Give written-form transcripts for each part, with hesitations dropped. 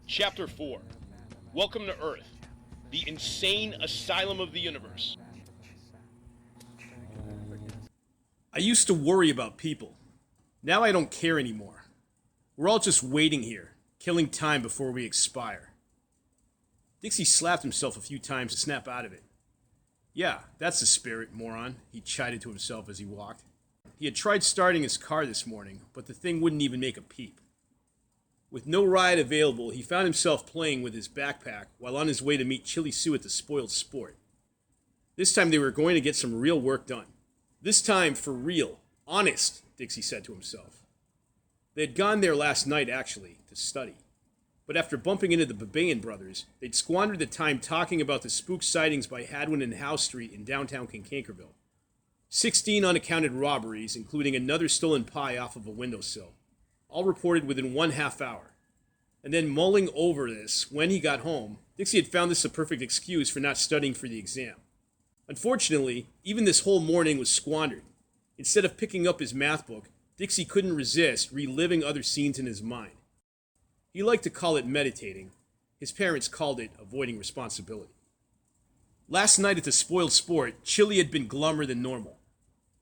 Chapter 4. Welcome to Earth, the insane asylum of the universe. I used to worry about people. Now I don't care anymore. We're all just waiting here, killing time before we expire. Dixie slapped himself a few times to snap out of it. Yeah, that's the spirit, moron, he chided to himself as he walked. He had tried starting his car this morning, but the thing wouldn't even make a peep. With no ride available, he found himself playing with his backpack while on his way to meet Chili Sue at the Spoiled Sport. This time they were going to get some real work done. This time for real. Honest, Dixie said to himself. They had gone there last night, actually, to study. But after bumping into the Babayan brothers, they'd squandered the time talking about the spook sightings by Hadwin and Howe Street in downtown Kankankerville. 16 unaccounted robberies, including another stolen pie off of a windowsill. All reported within 1/2 hour. And then mulling over this, when he got home, Dixie had found this a perfect excuse for not studying for the exam. Unfortunately, even this whole morning was squandered. Instead of picking up his math book, Dixie couldn't resist reliving other scenes in his mind. He liked to call it meditating. His parents called it avoiding responsibility. Last night at the Spoiled Sport, Chili had been glummer than normal.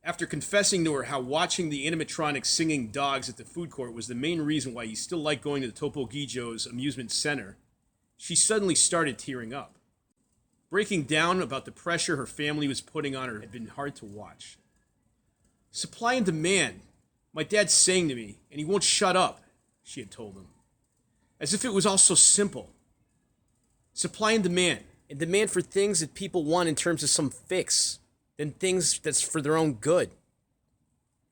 After confessing to her how watching the animatronic singing dogs at the food court was the main reason why he still liked going to the Topo Gigio's amusement center, she suddenly started tearing up. Breaking down about the pressure her family was putting on her had been hard to watch. Supply and demand, my dad's saying to me, and he won't shut up, she had told him. As if it was all so simple. Supply and demand for things that people want in terms of some fix. Than things that's for their own good.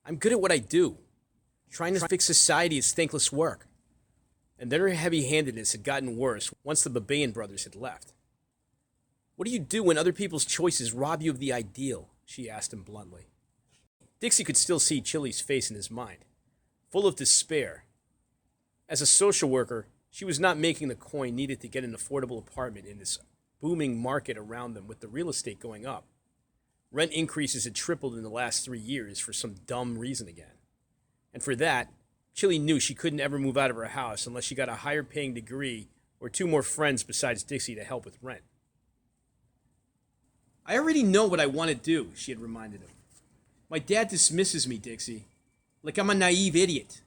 I'm good at what I do. Trying to fix society is thankless work. And then her heavy-handedness had gotten worse once the Babayan brothers had left. What do you do when other people's choices rob you of the ideal? She asked him bluntly. Dixie could still see Chili's face in his mind, full of despair. As a social worker, she was not making the coin needed to get an affordable apartment in this booming market around them with the real estate going up. Rent increases had tripled in the last 3 years for some dumb reason again. And for that, Chili knew she couldn't ever move out of her house unless she got a higher paying degree or 2 more friends besides Dixie to help with rent. I already know what I want to do, she had reminded him. My dad dismisses me, Dixie. Like I'm a naive idiot.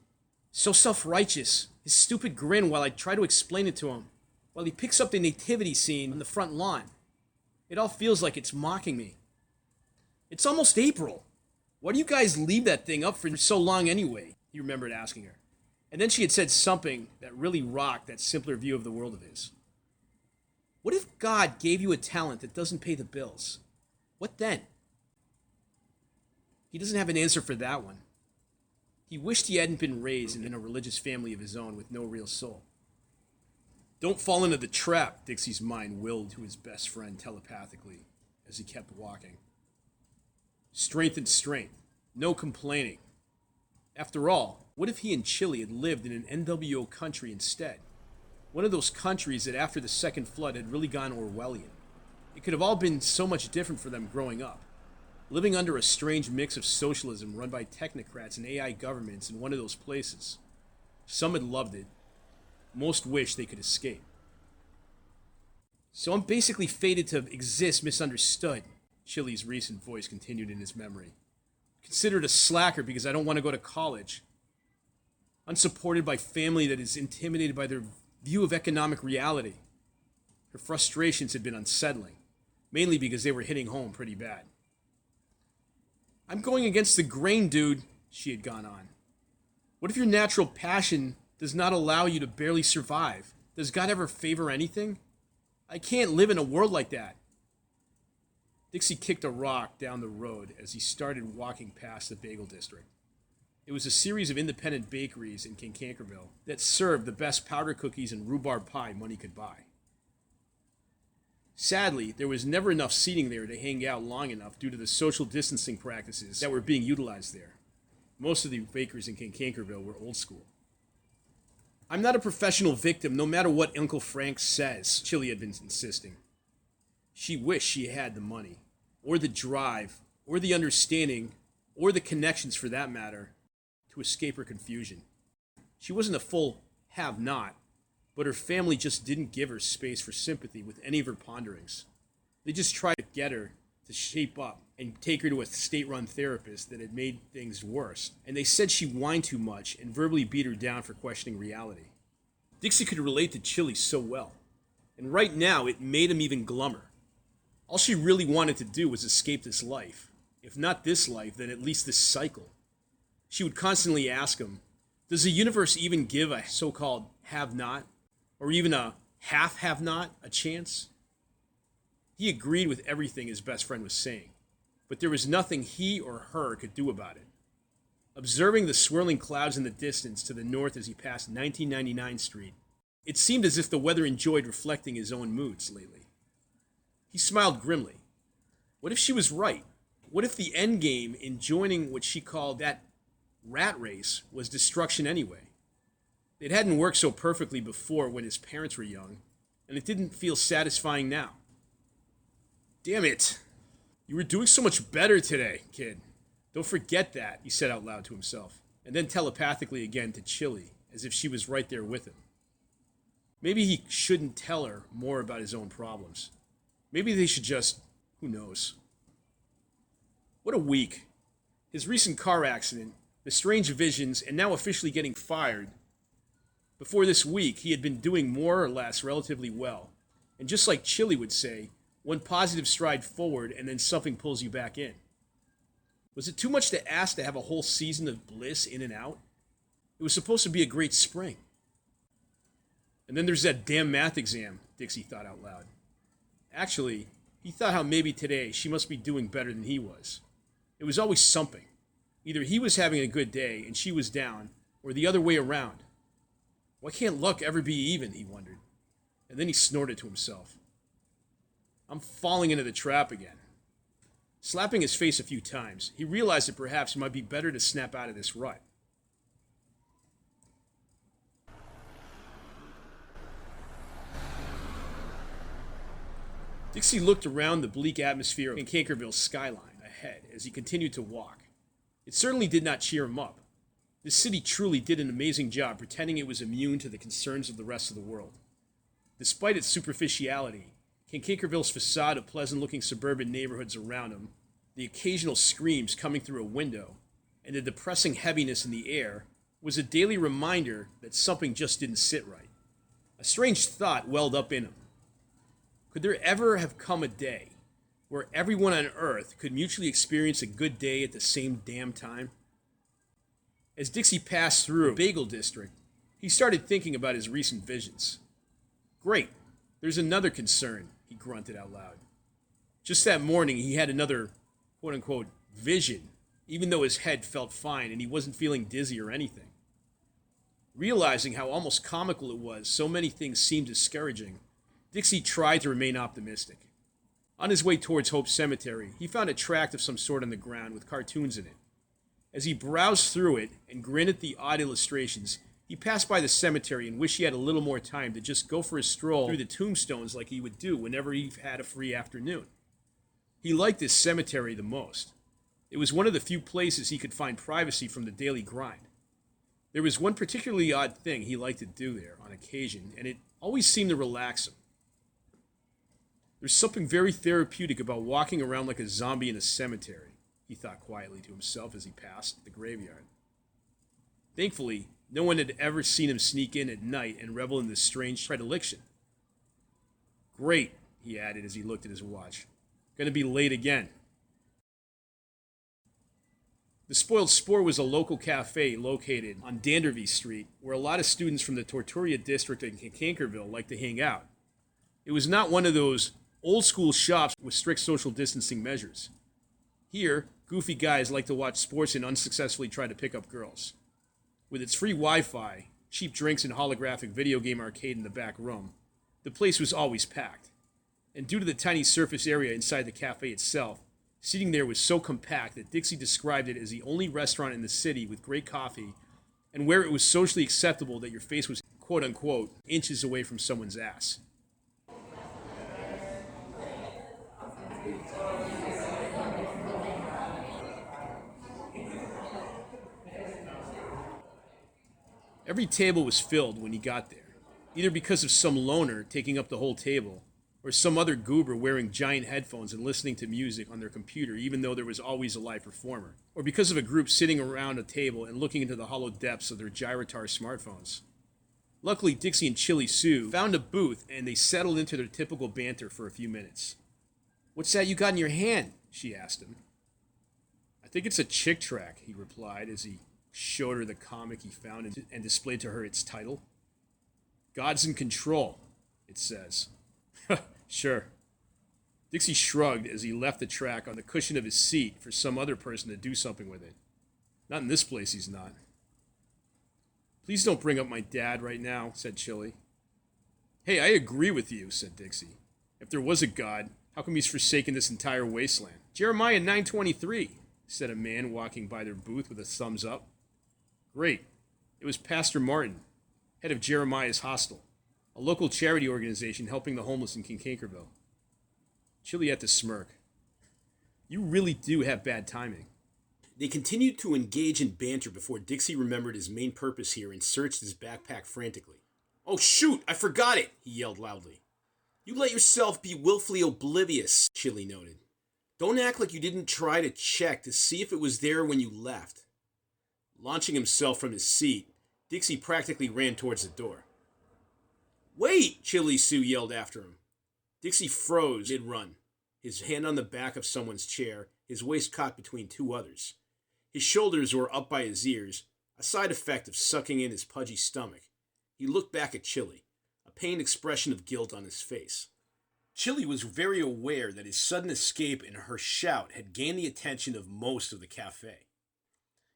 So self-righteous, his stupid grin while I try to explain it to him, while he picks up the nativity scene on the front lawn. It all feels like it's mocking me. It's almost April. Why do you guys leave that thing up for so long anyway? He remembered asking her. And then she had said something that really rocked that simpler view of the world of his. What if God gave you a talent that doesn't pay the bills? What then? He doesn't have an answer for that one. He wished he hadn't been raised in a religious family of his own with no real soul. Don't fall into the trap, Dixie's mind willed to his best friend telepathically as he kept walking. Strength and strength. No complaining. After all, what if he and Chili had lived in an NWO country instead? One of those countries that after the second flood had really gone Orwellian. It could have all been so much different for them growing up. Living under a strange mix of socialism run by technocrats and AI governments in one of those places. Some had loved it. Most wished they could escape. So I'm basically fated to exist misunderstood. Chili's recent voice continued in his memory. Considered a slacker because I don't want to go to college. Unsupported by family that is intimidated by their view of economic reality. Her frustrations had been unsettling, mainly because they were hitting home pretty bad. I'm going against the grain, dude, she had gone on. What if your natural passion does not allow you to barely survive? Does God ever favor anything? I can't live in a world like that. Dixie kicked a rock down the road as he started walking past the bagel district. It was a series of independent bakeries in Kankankerville that served the best powder cookies and rhubarb pie money could buy. Sadly, there was never enough seating there to hang out long enough due to the social distancing practices that were being utilized there. Most of the bakeries in Kankankerville were old school. I'm not a professional victim no matter what Uncle Frank says, Chili had been insisting. She wished she had the money, or the drive, or the understanding, or the connections for that matter, to escape her confusion. She wasn't a full have-not, but her family just didn't give her space for sympathy with any of her ponderings. They just tried to get her to shape up and take her to a state-run therapist that had made things worse, and they said she whined too much and verbally beat her down for questioning reality. Dixie could relate to Chili so well, and right now it made him even glummer. All she really wanted to do was escape this life. If not this life, then at least this cycle. She would constantly ask him, does the universe even give a so-called have-not, or even a half-have-not, a chance? He agreed with everything his best friend was saying, but there was nothing he or her could do about it. Observing the swirling clouds in the distance to the north as he passed 1999 Street, it seemed as if the weather enjoyed reflecting his own moods lately. He smiled grimly. What if she was right? What if the end game in joining what she called that rat race was destruction anyway? It hadn't worked so perfectly before when his parents were young, and it didn't feel satisfying now. Damn it. You were doing so much better today, kid. Don't forget that, he said out loud to himself, and then telepathically again to Chili, as if she was right there with him. Maybe he shouldn't tell her more about his own problems. Maybe they should just, who knows. What a week. His recent car accident, the strange visions, and now officially getting fired. Before this week, he had been doing more or less relatively well. And just like Chili would say, one positive stride forward and then something pulls you back in. Was it too much to ask to have a whole season of bliss in and out? It was supposed to be a great spring. And then there's that damn math exam, Dixie thought out loud. Actually, he thought how maybe today she must be doing better than he was. It was always something. Either he was having a good day and she was down, or the other way around. Why can't luck ever be even, he wondered. And then he snorted to himself. I'm falling into the trap again. Slapping his face a few times, he realized that perhaps it might be better to snap out of this rut. Dixie looked around the bleak atmosphere in Cankerville's skyline ahead as he continued to walk. It certainly did not cheer him up. This city truly did an amazing job pretending it was immune to the concerns of the rest of the world. Despite its superficiality, Cankerville's facade of pleasant-looking suburban neighborhoods around him, the occasional screams coming through a window, and the depressing heaviness in the air was a daily reminder that something just didn't sit right. A strange thought welled up in him. Could there ever have come a day where everyone on Earth could mutually experience a good day at the same damn time? As Dixie passed through a bagel district, he started thinking about his recent visions. Great, there's another concern, he grunted out loud. Just that morning, he had another, quote-unquote, vision, even though his head felt fine and he wasn't feeling dizzy or anything. Realizing how almost comical it was, so many things seemed discouraging, Dixie tried to remain optimistic. On his way towards Hope Cemetery, he found a tract of some sort on the ground with cartoons in it. As he browsed through it and grinned at the odd illustrations, he passed by the cemetery and wished he had a little more time to just go for a stroll through the tombstones like he would do whenever he had a free afternoon. He liked this cemetery the most. It was one of the few places he could find privacy from the daily grind. There was one particularly odd thing he liked to do there on occasion, and it always seemed to relax him. There's something very therapeutic about walking around like a zombie in a cemetery, he thought quietly to himself as he passed the graveyard. Thankfully, no one had ever seen him sneak in at night and revel in this strange predilection. Great, he added as he looked at his watch. Gonna be late again. The Spoiled Sport was a local cafe located on Dandervie Street, where a lot of students from the Torturia district in Cankerville liked to hang out. It was not one of those old-school shops with strict social distancing measures. Here, goofy guys like to watch sports and unsuccessfully try to pick up girls. With its free Wi-Fi, cheap drinks, and holographic video game arcade in the back room, the place was always packed. And due to the tiny surface area inside the cafe itself, seating there was so compact that Dixie described it as the only restaurant in the city with great coffee and where it was socially acceptable that your face was, quote-unquote, inches away from someone's ass. Every table was filled when he got there. either because of some loner taking up the whole table, or some other goober wearing giant headphones and listening to music on their computer even though there was always a live performer, or because of a group sitting around a table and looking into the hollow depths of their gyrotar smartphones. Luckily, Dixie and Chili Sue found a booth and they settled into their typical banter for a few minutes. "What's that you got in your hand?" she asked him. "I think it's a chick track," he replied as he showed her the comic he found and displayed to her its title. "God's in Control," it says. "Sure." Dixie shrugged as he left the track on the cushion of his seat for some other person to do something with it. "Not in this place, he's not." "Please don't bring up my dad right now," said Chili. "Hey, I agree with you," said Dixie. "If there was a God, how come he's forsaken this entire wasteland?" "Jeremiah 9:23, said a man walking by their booth with a thumbs up. "Great. It was Pastor Martin, head of Jeremiah's Hostel, a local charity organization helping the homeless in Kincankerville." Chili had to smirk. "You really do have bad timing." They continued to engage in banter before Dixie remembered his main purpose here and searched his backpack frantically. "Oh shoot, I forgot it," he yelled loudly. "You let yourself be willfully oblivious," Chili noted. "Don't act like you didn't try to check to see if it was there when you left." Launching himself from his seat, Dixie practically ran towards the door. "Wait!" Chili Sue yelled after him. Dixie froze mid-run, his hand on the back of someone's chair, his waist caught between two others. His shoulders were up by his ears, a side effect of sucking in his pudgy stomach. He looked back at Chili, a pained expression of guilt on his face. Chili was very aware that his sudden escape and her shout had gained the attention of most of the cafe.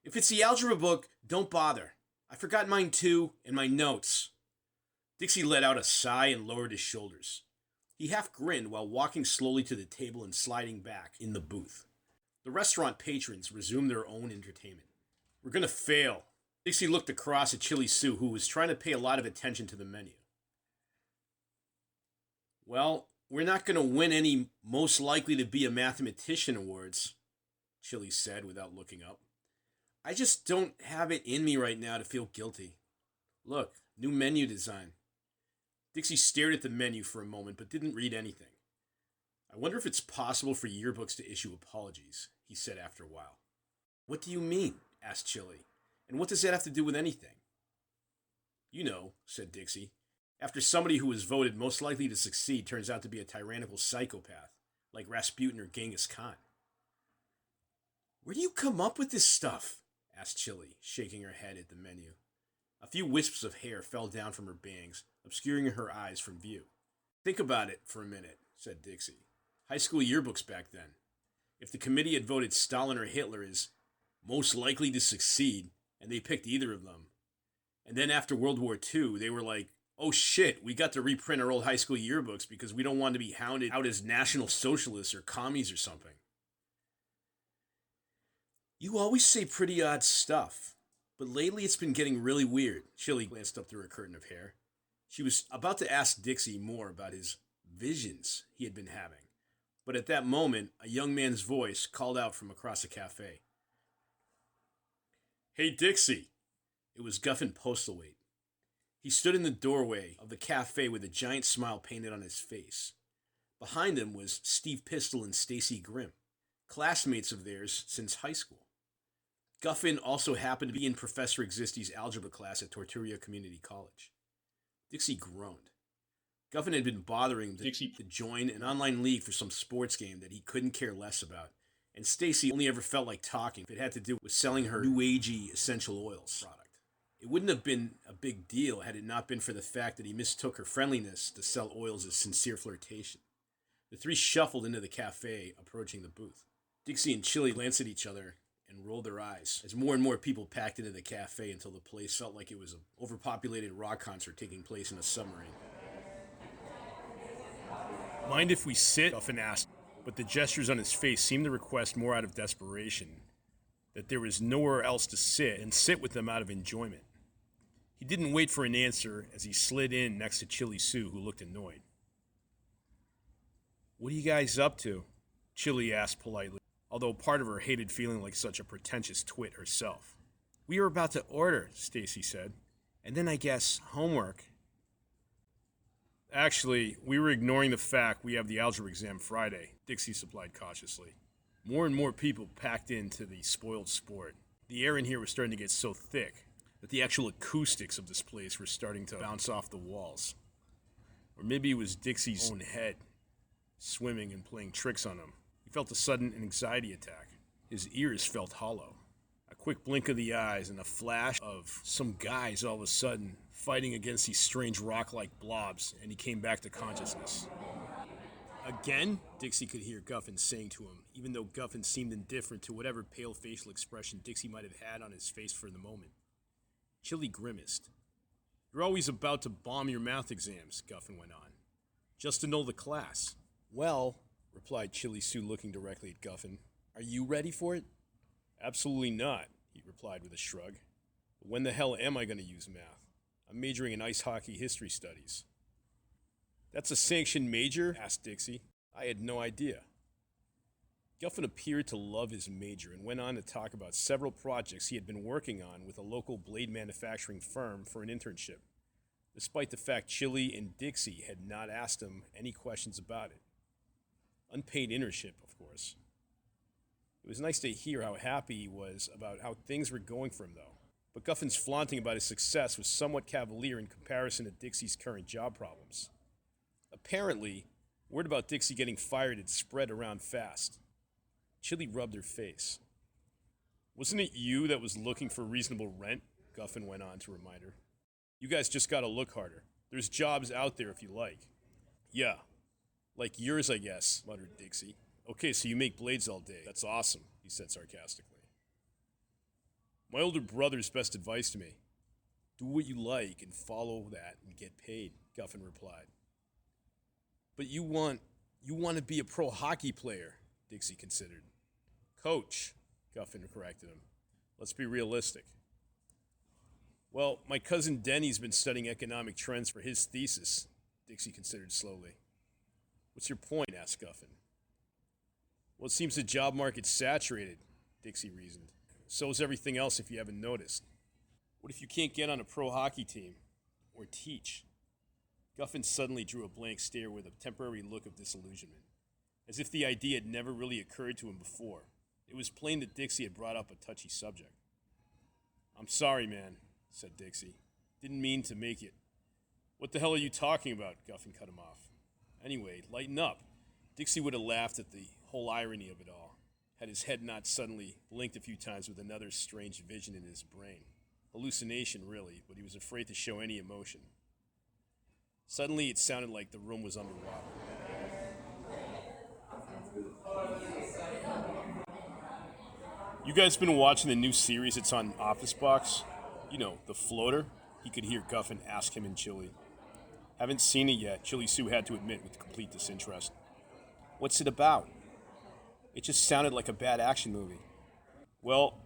"If it's the algebra book, don't bother. I forgot mine too, and my notes." Dixie let out a sigh and lowered his shoulders. He half grinned while walking slowly to the table and sliding back in the booth. The restaurant patrons resumed their own entertainment. "We're gonna fail." Dixie looked across at Chili Sue, who was trying to pay a lot of attention to the menu. "Well, we're not gonna win any most likely to be a mathematician awards," Chili said without looking up. "I just don't have it in me right now to feel guilty. Look, new menu design." Dixie stared at the menu for a moment but didn't read anything. "I wonder if it's possible for yearbooks to issue apologies," he said after a while. "What do you mean?" asked Chili. "And what does that have to do with anything?" "You know," said Dixie. "After somebody who was voted most likely to succeed turns out to be a tyrannical psychopath, like Rasputin or Genghis Khan." "Where do you come up with this stuff?" asked Chili, shaking her head at the menu. A few wisps of hair fell down from her bangs, obscuring her eyes from view. "Think about it for a minute," said Dixie. "High school yearbooks back then. If the committee had voted Stalin or Hitler as most likely to succeed, and they picked either of them, and then after World War II, they were like, oh shit, we got to reprint our old high school yearbooks because we don't want to be hounded out as National Socialists or commies or something." "You always say pretty odd stuff, but lately it's been getting really weird." Chili glanced up through her curtain of hair. She was about to ask Dixie more about his visions he had been having, but at that moment, a young man's voice called out from across the cafe. "Hey, Dixie." It was Guffin Postlethwaite. He stood in the doorway of the cafe with a giant smile painted on his face. Behind him was Steve Pistol and Stacy Grimm, classmates of theirs since high school. Guffin also happened to be in Professor Existi's algebra class at Torturia Community College. Dixie groaned. Guffin had been bothering Dixie to join an online league for some sports game that he couldn't care less about, and Stacy only ever felt like talking if it had to do with selling her new agey essential oils product. It wouldn't have been a big deal had it not been for the fact that he mistook her friendliness to sell oils as sincere flirtation. The three shuffled into the cafe, approaching the booth. Dixie and Chili glanced at each other and rolled their eyes as more and more people packed into the cafe until the place felt like it was an overpopulated rock concert taking place in a submarine. "Mind if we sit?" Guffin asked, but the gestures on his face seemed to request more out of desperation, that there was nowhere else to sit, and sit with them out of enjoyment. He didn't wait for an answer as he slid in next to Chili Sue, who looked annoyed. "What are you guys up to?" Chili asked politely, although part of her hated feeling like such a pretentious twit herself. "We were about to order," Stacy said. "And then I guess homework." Actually, we were ignoring the fact we have the algebra exam Friday, Dixie supplied cautiously. More and more people packed into the spoiled sport. The air in here was starting to get so thick that the actual acoustics of this place were starting to bounce off the walls. Or maybe it was Dixie's own head, swimming and playing tricks on him. He felt a sudden anxiety attack. His ears felt hollow. A quick blink of the eyes and a flash of some guys all of a sudden fighting against these strange rock-like blobs, and he came back to consciousness. Again? Dixie could hear Guffin saying to him, even though Guffin seemed indifferent to whatever pale facial expression Dixie might have had on his face for the moment. Chili grimaced. You're always about to bomb your math exams, Guffin went on. Just to know the class. Well, replied Chili Sue looking directly at Guffin, are you ready for it? Absolutely not, he replied with a shrug. But when the hell am I going to use math? I'm majoring in ice hockey history studies. That's a sanctioned major? Asked Dixie. I had no idea. Guffin appeared to love his major and went on to talk about several projects he had been working on with a local blade manufacturing firm for an internship, despite the fact Chili and Dixie had not asked him any questions about it. Unpaid internship, of course. It was nice to hear how happy he was about how things were going for him, though. But Guffin's flaunting about his success was somewhat cavalier in comparison to Dixie's current job problems. Apparently, word about Dixie getting fired had spread around fast. Chili rubbed her face. Wasn't it you that was looking for reasonable rent? Guffin went on to remind her. You guys just gotta look harder. There's jobs out there if you like. Yeah, like yours, I guess, muttered Dixie. Okay, so you make blades all day. That's awesome, he said sarcastically. My older brother's best advice to me. Do what you like and follow that and get paid, Guffin replied. But you want to be a pro hockey player, Dixie considered. Coach, Guffin corrected him. Let's be realistic. Well, my cousin Denny's been studying economic trends for his thesis, Dixie considered slowly. What's your point? Asked Guffin. Well, it seems the job market's saturated, Dixie reasoned. So is everything else if you haven't noticed. What if you can't get on a pro hockey team? Or teach? Guffin suddenly drew a blank stare with a temporary look of disillusionment, as if the idea had never really occurred to him before. It was plain that Dixie had brought up a touchy subject. I'm sorry, man, said Dixie. Didn't mean to make it. What the hell are you talking about? Guffin cut him off. Anyway, lighten up. Dixie would have laughed at the whole irony of it all, had his head not suddenly blinked a few times with another strange vision in his brain. Hallucination, really, but he was afraid to show any emotion. Suddenly, it sounded like the room was underwater. You guys been watching the new series that's on Office Box? You know, The Floater? He could hear Guffin ask him in Chili. Haven't seen it yet, Chili Sue had to admit with complete disinterest. What's it about? It just sounded like a bad action movie. Well,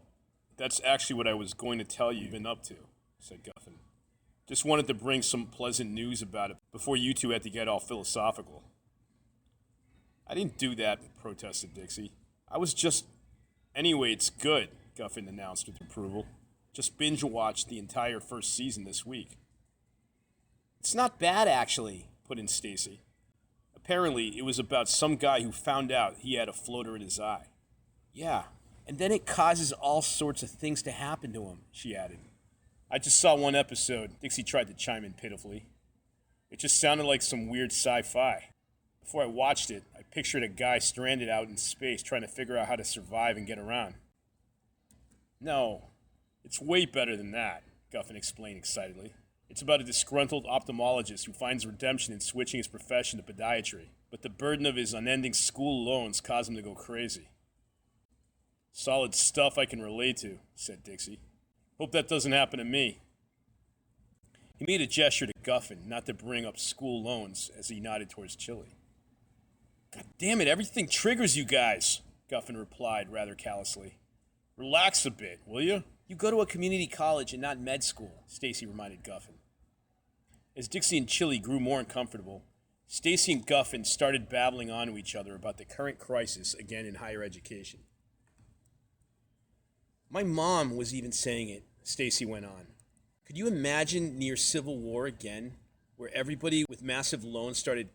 that's actually what I was going to tell you you've been up to, said Guffin. Just wanted to bring some pleasant news about it before you two had to get all philosophical. I didn't do that, protested Dixie. I was just... Anyway, it's good, Guffin announced with approval. Just binge-watched the entire first season this week. It's not bad, actually, put in Stacy. Apparently, it was about some guy who found out he had a floater in his eye. Yeah, and then it causes all sorts of things to happen to him, she added. I just saw one episode, Dixie tried to chime in pitifully. It just sounded like some weird sci-fi. Before I watched it, I pictured a guy stranded out in space trying to figure out how to survive and get around. No, it's way better than that, Guffin explained excitedly. It's about a disgruntled ophthalmologist who finds redemption in switching his profession to podiatry, but the burden of his unending school loans caused him to go crazy. Solid stuff I can relate to, said Dixie. Hope that doesn't happen to me. He made a gesture to Guffin not to bring up school loans as he nodded towards Chili. God damn it, everything triggers you guys, Guffin replied rather callously. Relax a bit, will you? You go to a community college and not med school, Stacy reminded Guffin. As Dixie and Chili grew more uncomfortable, Stacy and Guffin started babbling on to each other about the current crisis again in higher education. My mom was even saying it, Stacy went on. Could you imagine near civil war again? where everybody with massive loans started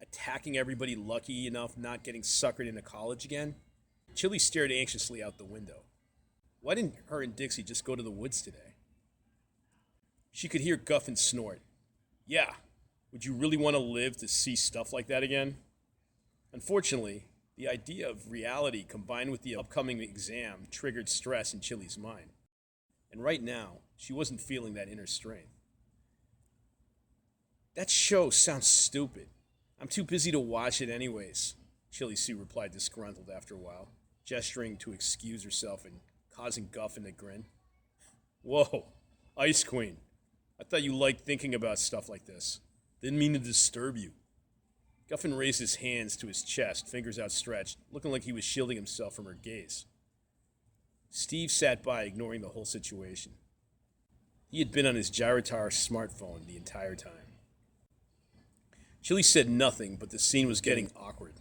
attacking everybody lucky enough not getting suckered into college again? Chili stared anxiously out the window. Why didn't her and Dixie just go to the woods today? She could hear Guffin snort. Yeah, would you really want to live to see stuff like that again? Unfortunately, the idea of reality combined with the upcoming exam triggered stress in Chili's mind. And right now, she wasn't feeling that inner strength. That show sounds stupid. I'm too busy to watch it anyways, Chili Sue replied disgruntled after a while, gesturing to excuse herself and causing Guffin to grin. Whoa, Ice Queen. I thought you liked thinking about stuff like this. Didn't mean to disturb you. Guffin raised his hands to his chest, fingers outstretched, looking like he was shielding himself from her gaze. Steve sat by, ignoring the whole situation. He had been on his Gyrotar smartphone the entire time. Chili said nothing, but the scene was getting awkward.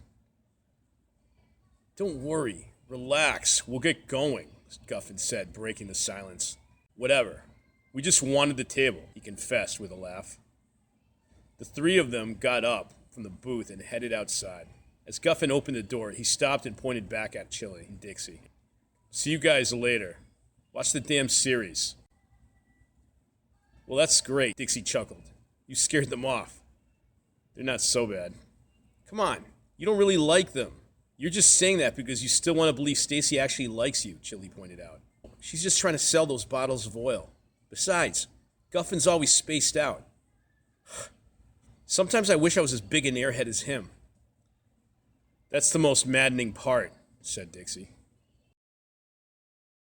Don't worry. Relax. We'll get going, Guffin said, breaking the silence. Whatever. We just wanted the table, he confessed with a laugh. The three of them got up from the booth and headed outside. As Guffin opened the door, he stopped and pointed back at Chili and Dixie. See you guys later. Watch the damn series. Well, that's great, Dixie chuckled. You scared them off. They're not so bad. Come on, you don't really like them. You're just saying that because you still want to believe Stacy actually likes you, Chili pointed out. She's just trying to sell those bottles of oil. Besides, Guffin's always spaced out. Sometimes I wish I was as big an airhead as him. That's the most maddening part, said Dixie.